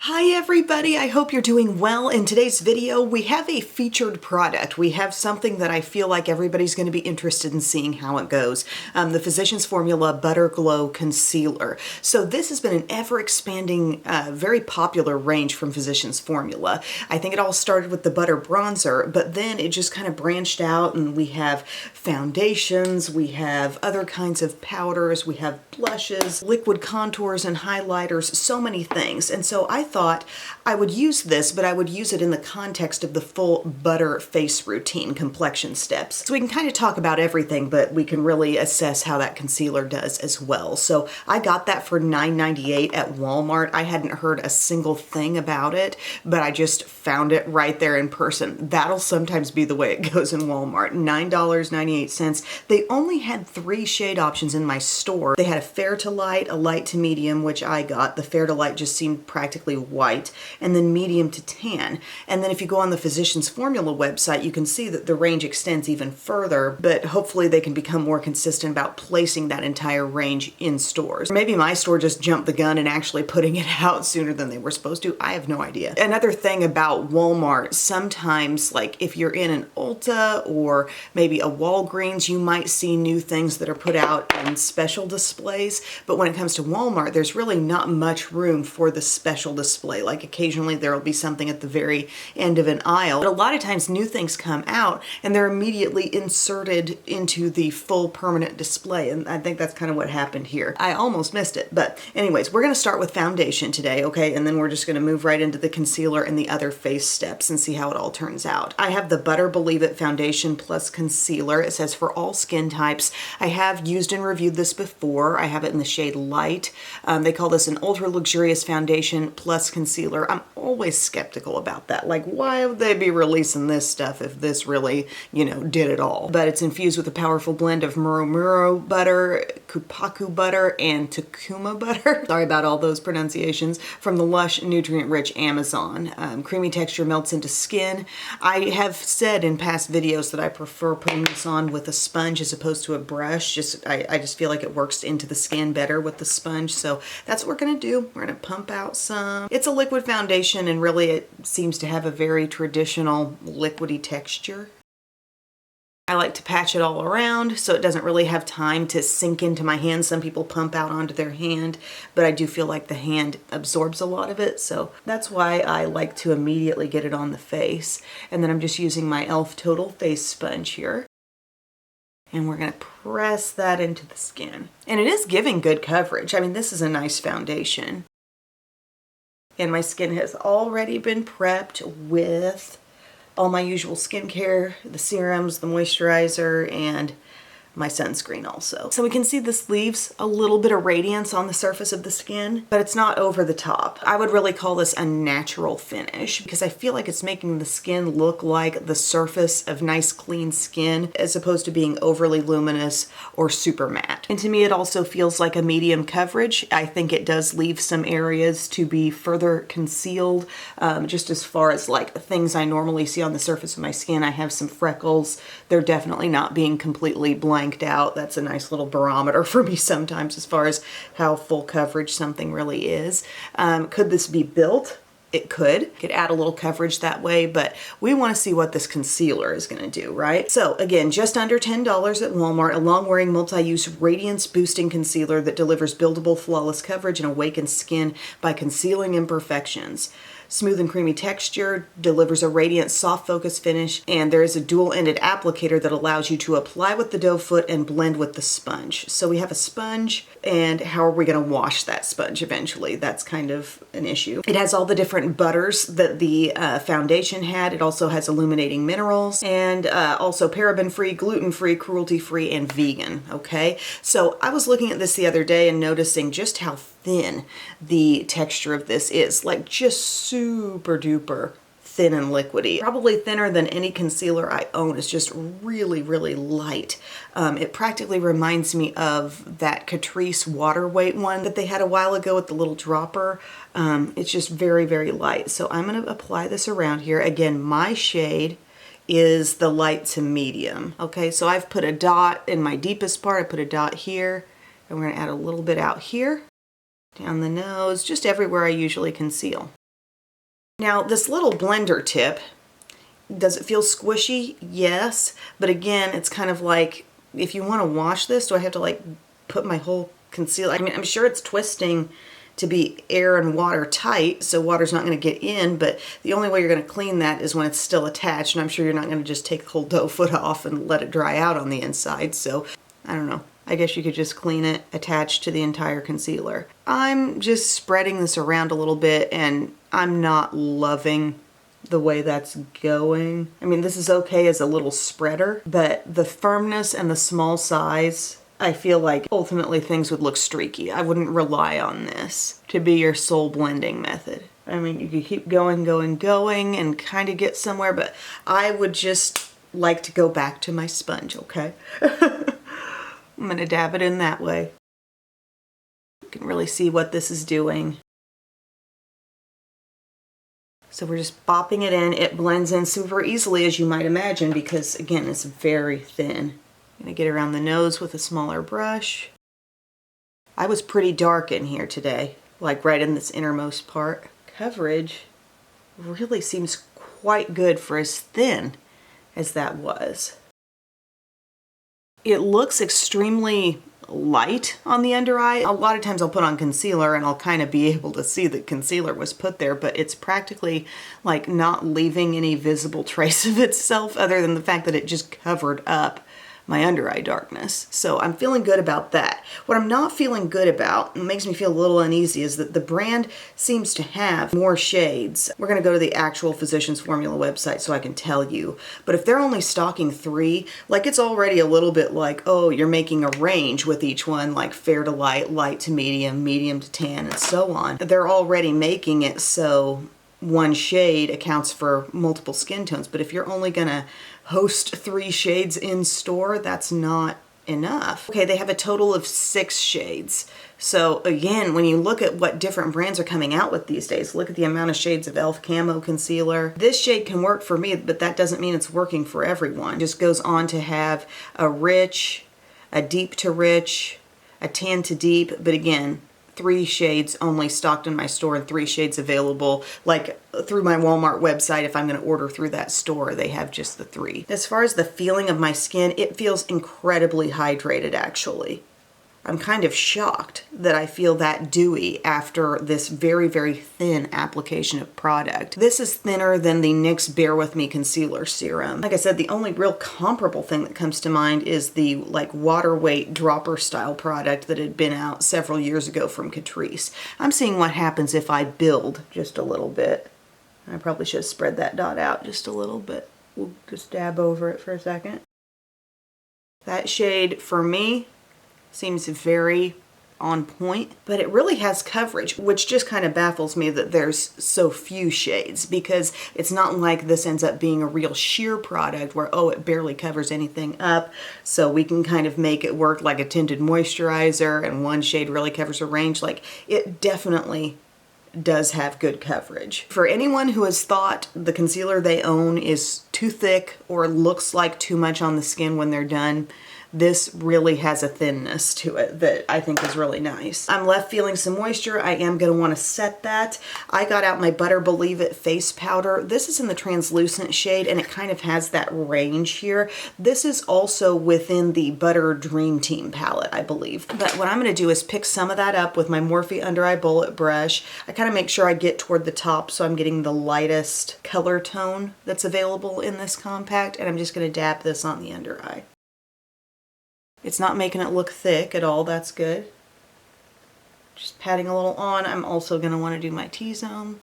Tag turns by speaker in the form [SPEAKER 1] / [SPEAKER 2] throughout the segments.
[SPEAKER 1] Hi everybody, I hope you're doing well. In today's video, we have a featured product. We have something that I feel like everybody's going to be interested in seeing how it goes. The Physicians Formula Butter Glow Concealer. So this has been an ever-expanding, very popular range from Physicians Formula. I think it all started with the butter bronzer, but then it just kind of branched out and we have foundations, we have other kinds of powders, we have blushes, liquid contours and highlighters, so many things. And so I thought I would use this, but I would use it in the context of the full butter face routine complexion steps. So we can kind of talk about everything, but we can really assess how that concealer does as well. So I got that for $9.98 at Walmart. I hadn't heard a single thing about it, but I just found it right there in person. That'll sometimes be the way it goes in Walmart. $9.98. They only had 3 shade options in my store. They had a fair to light, a light to medium, which I got. The fair to light just seemed practically white, and then medium to tan. And then if you go on the Physicians Formula website, you can see that the range extends even further, but hopefully they can become more consistent about placing that entire range in stores. Maybe my store just jumped the gun and actually putting it out sooner than they were supposed to. I have no idea. Another thing about Walmart, sometimes like if you're in an Ulta or maybe a Walgreens, you might see new things that are put out in special displays, but when it comes to Walmart, there's really not much room for the special display. Like occasionally there will be something at the very end of an aisle, but a lot of times new things come out and they're immediately inserted into the full permanent display, and I think that's kind of what happened here. I almost missed it, but anyways, we're going to start with foundation today, okay, and then we're just going to move right into the concealer and the other face steps and see how it all turns out. I have the Butter Believe It Foundation Plus Concealer. It says for all skin types. I have used and reviewed this before. I have it in the shade Light. They call this an ultra luxurious foundation plus concealer. I'm always skeptical about that. Like, why would they be releasing this stuff if this really, did it all? But it's infused with a powerful blend of muro butter, kupaku butter, and Takuma butter. Sorry about all those pronunciations. From the lush, nutrient-rich Amazon. Creamy texture melts into skin. I have said in past videos that I prefer putting this on with a sponge as opposed to a brush. I just feel like it works into the skin better with the sponge. So that's what we're going to do. We're going to pump out some. It's a liquid foundation and really it seems to have a very traditional liquidy texture. I like to patch it all around so it doesn't really have time to sink into my hand. Some people pump out onto their hand, but I do feel like the hand absorbs a lot of it. So that's why I like to immediately get it on the face. And then I'm just using my e.l.f. Total Face Sponge here. And we're going to press that into the skin. And it is giving good coverage. I mean, this is a nice foundation. And my skin has already been prepped with all my usual skincare, the serums, the moisturizer, and my sunscreen also. So we can see this leaves a little bit of radiance on the surface of the skin, but it's not over the top. I would really call this a natural finish because I feel like it's making the skin look like the surface of nice clean skin as opposed to being overly luminous or super matte. And to me it also feels like a medium coverage. I think it does leave some areas to be further concealed, just as far as like things I normally see on the surface of my skin. I have some freckles. They're definitely not being completely blanked out. That's a nice little barometer for me sometimes as far as how full coverage something really is. Could this be built? It could add a little coverage that way, but we want to see what this concealer is going to do, right? So again, just under $10 at Walmart, a long-wearing multi-use radiance boosting concealer that delivers buildable flawless coverage and awakens skin by concealing imperfections. Smooth and creamy texture, delivers a radiant soft focus finish, and there is a dual-ended applicator that allows you to apply with the doe foot and blend with the sponge. So we have a sponge, and how are we going to wash that sponge eventually? That's kind of an issue. It has all the different butters that the foundation had. It also has illuminating minerals, and also paraben-free, gluten-free, cruelty-free, and vegan, okay? So I was looking at this the other day and noticing just how thin the texture of this is, like just super duper thin and liquidy. Probably thinner than any concealer I own. It's just really, really light. It practically reminds me of that Catrice water weight one that they had a while ago with the little dropper. It's just very, very light. So I'm going to apply this around here. Again, my shade is the light to medium. Okay, so I've put a dot in my deepest part. I put a dot here, and we're going to add a little bit out here. Down the nose, just everywhere I usually conceal. Now this little blender tip, does it feel squishy? Yes, but again, it's kind of like, if you want to wash this, do I have to like put my whole concealer? I mean, I'm sure it's twisting to be air and water tight, so water's not going to get in, but the only way you're going to clean that is when it's still attached, and I'm sure you're not going to just take the whole doe foot off and let it dry out on the inside, so I don't know. I guess you could just clean it attached to the entire concealer. I'm just spreading this around a little bit, and I'm not loving the way that's going. I mean, this is okay as a little spreader, but the firmness and the small size, I feel like ultimately things would look streaky. I wouldn't rely on this to be your sole blending method. I mean, you could keep going and kind of get somewhere, but I would just like to go back to my sponge, okay? I'm gonna dab it in that way. You can really see what this is doing. So we're just bopping it in. It blends in super easily, as you might imagine, because again, it's very thin. I'm gonna get around the nose with a smaller brush. I was pretty dark in here today, like right in this innermost part. Coverage really seems quite good for as thin as that was. It looks extremely light on the under eye. A lot of times I'll put on concealer and I'll kind of be able to see that concealer was put there, but it's practically like not leaving any visible trace of itself other than the fact that it just covered up my under eye darkness. So I'm feeling good about that. What I'm not feeling good about, and makes me feel a little uneasy, is that the brand seems to have more shades. We're gonna go to the actual Physicians Formula website so I can tell you. But if they're only stocking 3, like it's already a little bit like, oh, you're making a range with each one, like fair to light, light to medium, medium to tan, and so on. They're already making it so one shade accounts for multiple skin tones, but if you're only gonna host 3 shades in store, that's not enough. Okay, they have a total of 6 shades. So again, when you look at what different brands are coming out with these days, look at the amount of shades of e.l.f. Camo Concealer. This shade can work for me, but that doesn't mean it's working for everyone. It just goes on to have a rich, a deep to rich, a tan to deep, but again, 3 shades only stocked in my store and 3 shades available, like through my Walmart website. If I'm going to order through that store, they have just the 3. As far as the feeling of my skin, it feels incredibly hydrated actually. I'm kind of shocked that I feel that dewy after this very, very thin application of product. This is thinner than the NYX Bear With Me Concealer Serum. Like I said, the only real comparable thing that comes to mind is the like water weight dropper style product that had been out several years ago from Catrice. I'm seeing what happens if I build just a little bit. I probably should have spread that dot out just a little bit. We'll just dab over it for a second. That shade for me seems very on point, but it really has coverage, which just kind of baffles me that there's so few shades, because it's not like this ends up being a real sheer product where, oh, it barely covers anything up, so we can kind of make it work like a tinted moisturizer and one shade really covers a range. Like, it definitely does have good coverage. For anyone who has thought the concealer they own is too thick or looks like too much on the skin when they're done, this really has a thinness to it that I think is really nice. I'm left feeling some moisture. I am going to want to set that. I got out my Butter Believe It face powder. This is in the translucent shade and it kind of has that range here. This is also within the Butter Dream Team palette, I believe. But what I'm going to do is pick some of that up with my Morphe Under Eye Bullet brush. I kind of make sure I get toward the top so I'm getting the lightest color tone that's available in this compact, and I'm just going to dab this on the under eye. It's not making it look thick at all, that's good. Just patting a little on. I'm also going to want to do my T-zone.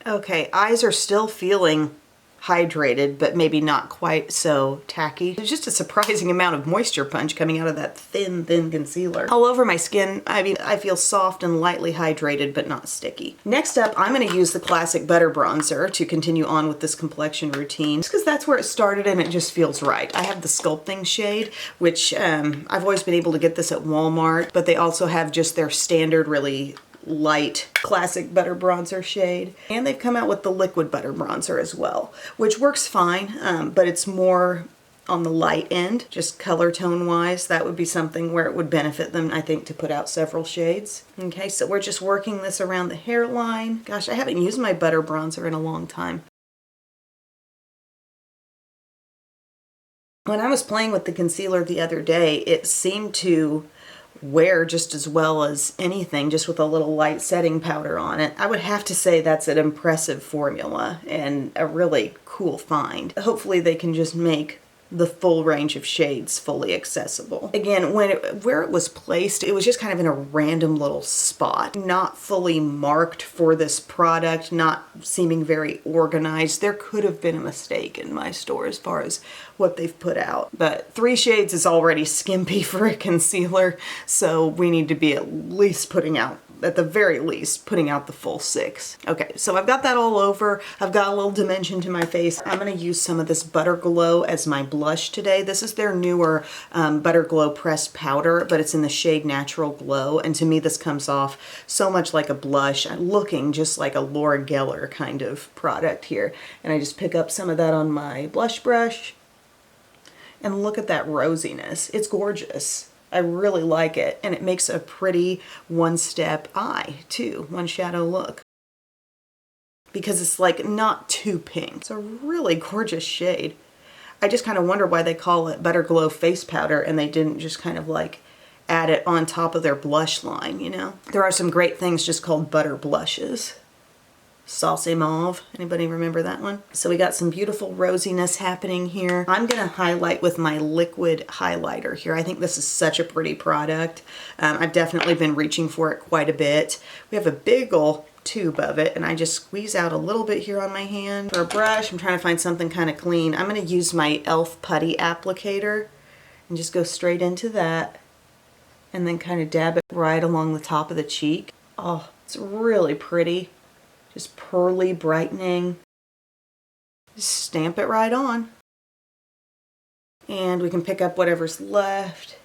[SPEAKER 1] Okay, eyes are still feeling hydrated, but maybe not quite so tacky. There's just a surprising amount of moisture punch coming out of that thin concealer. All over my skin, I mean, I feel soft and lightly hydrated, but not sticky. Next up, I'm gonna use the classic Butter Bronzer to continue on with this complexion routine, just because that's where it started and it just feels right. I have the Sculpting shade, which I've always been able to get this at Walmart, but they also have just their standard really light classic butter bronzer shade, and they've come out with the liquid butter bronzer as well, which works fine, but it's more on the light end, just color tone wise. That would be something where it would benefit them, I think, to put out several shades. Okay, so we're just working this around the hairline. Gosh, I haven't used my butter bronzer in a long time. When I was playing with the concealer the other day, it seemed to wear just as well as anything, just with a little light setting powder on it. I would have to say that's an impressive formula and a really cool find. Hopefully they can just make the full range of shades fully accessible. Again, where it was placed, it was just kind of in a random little spot, not fully marked for this product, not seeming very organized. There could have been a mistake in my store as far as what they've put out. But 3 shades is already skimpy for a concealer, so we need to be at least putting out, at the very least, putting out the full 6. Okay, so I've got that all over. I've got a little dimension to my face. I'm gonna use some of this Butter Glow as my blush today. This is their newer Butter Glow pressed powder, but it's in the shade Natural Glow. And to me, this comes off so much like a blush, looking just like a Laura Geller kind of product here. And I just pick up some of that on my blush brush. And look at that rosiness. It's gorgeous. I really like it, and it makes a pretty one-step eye too, one shadow look. Because it's like not too pink. It's a really gorgeous shade. I just kind of wonder why they call it Butter Glow Face Powder and they didn't just kind of like add it on top of their blush line, you know? There are some great things just called butter blushes. Saucy Mauve. Anybody remember that one? So we got some beautiful rosiness happening here. I'm going to highlight with my liquid highlighter here. I think this is such a pretty product. I've definitely been reaching for it quite a bit. We have a big ol' tube of it, and I just squeeze out a little bit here on my hand. For a brush, I'm trying to find something kind of clean. I'm going to use my e.l.f. putty applicator and just go straight into that and then kind of dab it right along the top of the cheek. Oh, it's really pretty. Just pearly brightening. Just stamp it right on. And we can pick up whatever's left.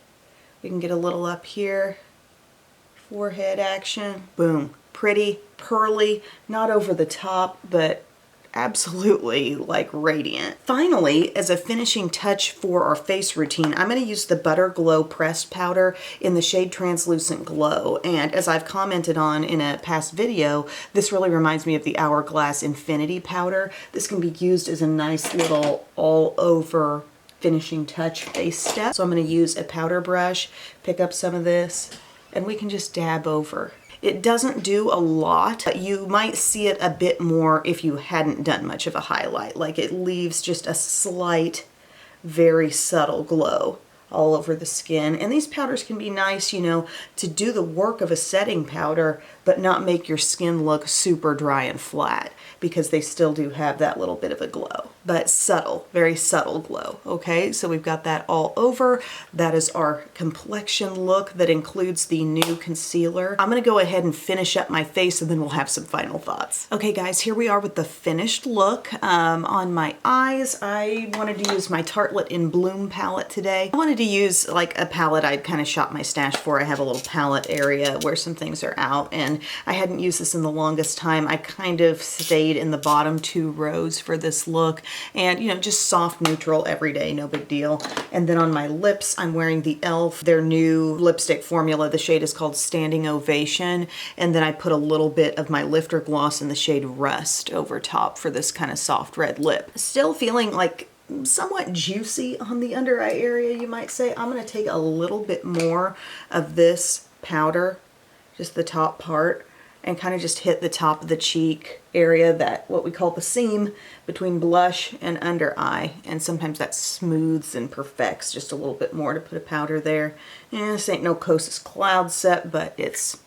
[SPEAKER 1] We can get a little up here. Forehead action. Boom. Pretty, pearly, not over the top, but absolutely like radiant. Finally, as a finishing touch for our face routine, I'm going to use the Butter Glow pressed powder in the shade Translucent Glow. And as I've commented on in a past video, this really reminds me of the Hourglass Infinity powder. This can be used as a nice little all over finishing touch face step. So I'm going to use a powder brush, pick up some of this, and we can just dab over. It doesn't do a lot, but you might see it a bit more if you hadn't done much of a highlight. Like it leaves just a slight, very subtle glow all over the skin. And these powders can be nice, you know, to do the work of a setting powder, but not make your skin look super dry and flat, because they still do have that little bit of a glow, but subtle, very subtle glow. Okay, so we've got that all over. That is our complexion look that includes the new concealer. I'm gonna go ahead and finish up my face and then we'll have some final thoughts. Okay guys, here we are with the finished look. On my eyes, I wanted to use my Tartelette in Bloom palette today. I wanted to use like a palette I'd kind of shop my stash for. I have a little palette area where some things are out, and I hadn't used this in the longest time. I kind of stayed in the bottom 2 rows for this look, and you know, just soft neutral everyday, no big deal. And then on my lips, I'm wearing the e.l.f. their new lipstick formula. The shade is called Standing Ovation, and then I put a little bit of my lifter gloss in the shade Rust over top for this kind of soft red lip. Still feeling like somewhat juicy on the under eye area, you might say. I'm going to take a little bit more of this powder, just the top part, and kind of just hit the top of the cheek area, that what we call the seam between blush and under eye. And sometimes that smooths and perfects just a little bit more to put a powder there. And this ain't no Kosas Cloud set, but it's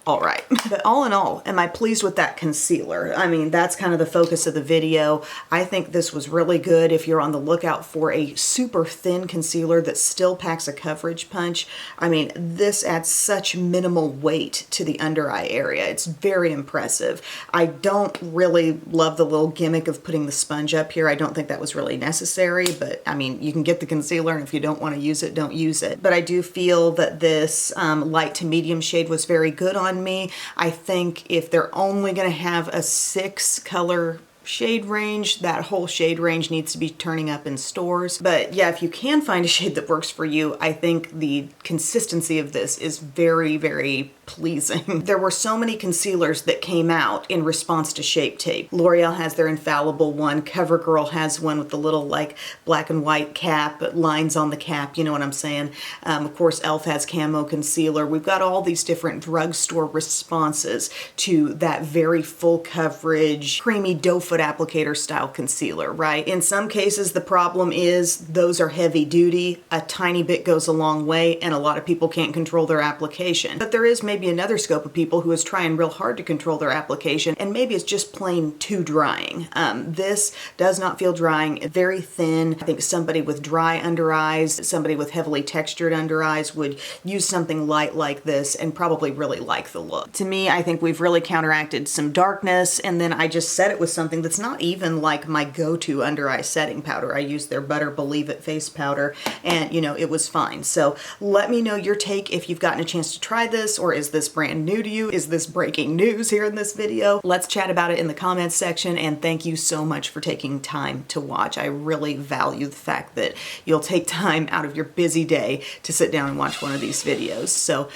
[SPEAKER 1] all right. But all in all, am I pleased with that concealer? I mean, that's kind of the focus of the video. I think this was really good if you're on the lookout for a super thin concealer that still packs a coverage punch. I mean, this adds such minimal weight to the under eye area. It's very impressive. I don't really love the little gimmick of putting the sponge up here. I don't think that was really necessary, but I mean, you can get the concealer, and if you don't want to use it, don't use it. But I do feel that this light to medium shade was very good on me. I think if they're only going to have a 6 color shade range. That whole shade range needs to be turning up in stores. But yeah, if you can find a shade that works for you, I think the consistency of this is very, very pleasing. There were so many concealers that came out in response to Shape Tape. L'Oreal has their infallible one. CoverGirl has one with the little like black and white cap, lines on the cap, you know what I'm saying? Of course, e.l.f. has camo concealer. We've got all these different drugstore responses to that very full coverage, creamy doe foot applicator style concealer, right? In some cases, the problem is those are heavy duty. A tiny bit goes a long way, and a lot of people can't control their application. But there is maybe another scope of people who is trying real hard to control their application, and maybe it's just plain too drying. This does not feel drying, very thin. I think somebody with dry under eyes, somebody with heavily textured under eyes would use something light like this and probably really like the look. To me, I think we've really counteracted some darkness, and then I just set it with something that's not even like my go-to under eye setting powder. I used their Butter Believe It face powder, and you know, it was fine. So let me know your take if you've gotten a chance to try this, or is this brand new to you? Is this breaking news here in this video? Let's chat about it in the comments section, and thank you so much for taking time to watch. I really value the fact that you'll take time out of your busy day to sit down and watch one of these videos. So,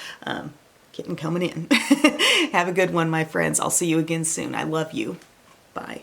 [SPEAKER 1] getting coming in. Have a good one, my friends. I'll see you again soon. I love you. Bye.